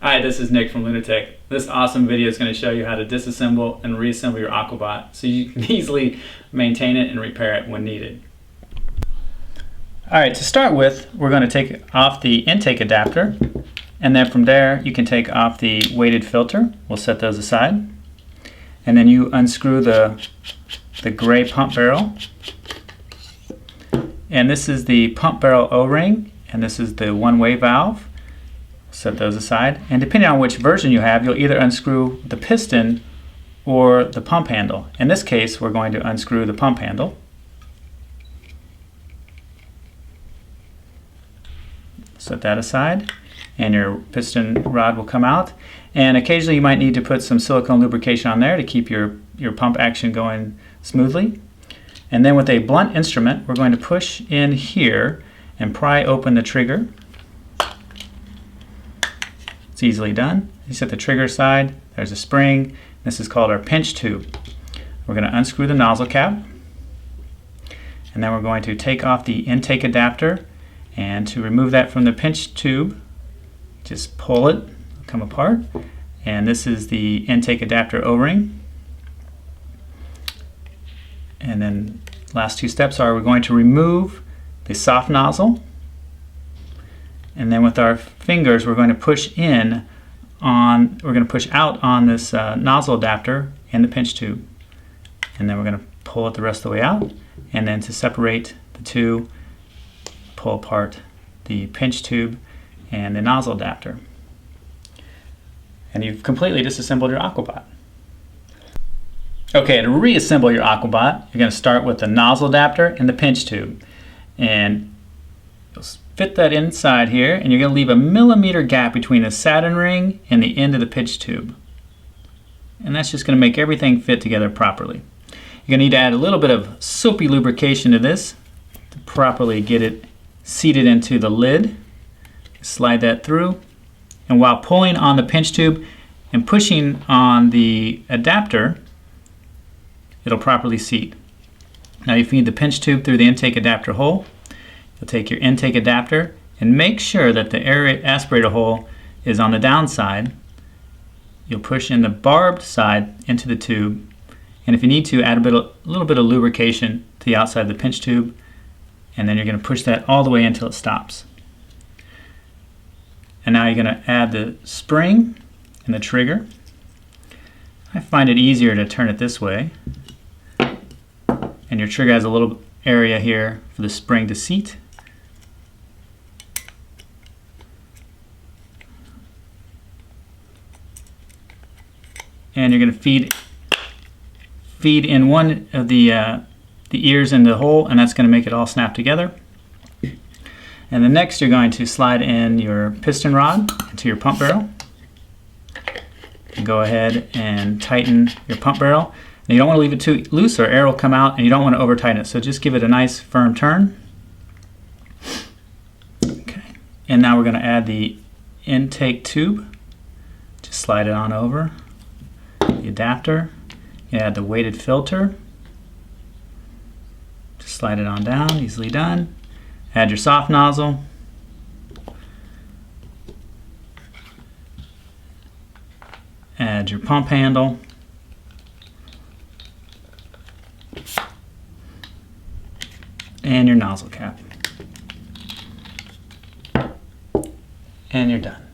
Hi, this is Nick from Lunatec. This awesome video is going to show you how to disassemble and reassemble your Aquabot so you can easily maintain it and repair it when needed. Alright, to start with, we're going to take off the intake adapter, and then from there you can take off the weighted filter. We'll set those aside. And then you unscrew the gray pump barrel. And this is the pump barrel O-ring, and this is the one-way valve. Set those aside, and depending on which version you have, you'll either unscrew the piston or the pump handle. In this case, we're going to unscrew the pump handle. Set that aside, and your piston rod will come out. And occasionally you might need to put some silicone lubrication on there to keep your pump action going smoothly. And then with a blunt instrument, we're going to push in here and pry open the trigger. It's easily done. You set the trigger aside, there's a spring. This is called our pinch tube. We're going to unscrew the nozzle cap, and then we're going to take off the intake adapter, and to remove that from the pinch tube, just pull it, come apart, and this is the intake adapter O-ring. And then last two steps are we're going to remove the soft nozzle. And then with our fingers, we're going to push out on this nozzle adapter and the pinch tube. And then we're going to pull it the rest of the way out. And then to separate the two, pull apart the pinch tube and the nozzle adapter. And you've completely disassembled your Aquabot. Okay, to reassemble your Aquabot, you're going to start with the nozzle adapter and the pinch tube. And you'll fit that inside here, and you're going to leave a millimeter gap between the Saturn ring and the end of the pinch tube. And that's just going to make everything fit together properly. You're going to need to add a little bit of soapy lubrication to this to properly get it seated into the lid. Slide that through, and while pulling on the pinch tube and pushing on the adapter, it'll properly seat. Now you feed the pinch tube through the intake adapter hole. You'll take your intake adapter and make sure that the air aspirator hole is on the downside. You'll push in the barbed side into the tube, and if you need to, add a little bit of lubrication to the outside of the pinch tube, and then you're going to push that all the way until it stops. And now you're going to add the spring and the trigger. I find it easier to turn it this way, and your trigger has a little area here for the spring to seat. And you're going to feed in one of the ears in the hole, and that's going to make it all snap together. And then next you're going to slide in your piston rod into your pump barrel. And go ahead and tighten your pump barrel. And you don't want to leave it too loose or air will come out, and you don't want to over tighten it, so just give it a nice firm turn. Okay. And now we're going to add the intake tube. Just slide it on over. The adapter, you add the weighted filter, just slide it on down, easily done. Add your soft nozzle, add your pump handle, and your nozzle cap, and you're done.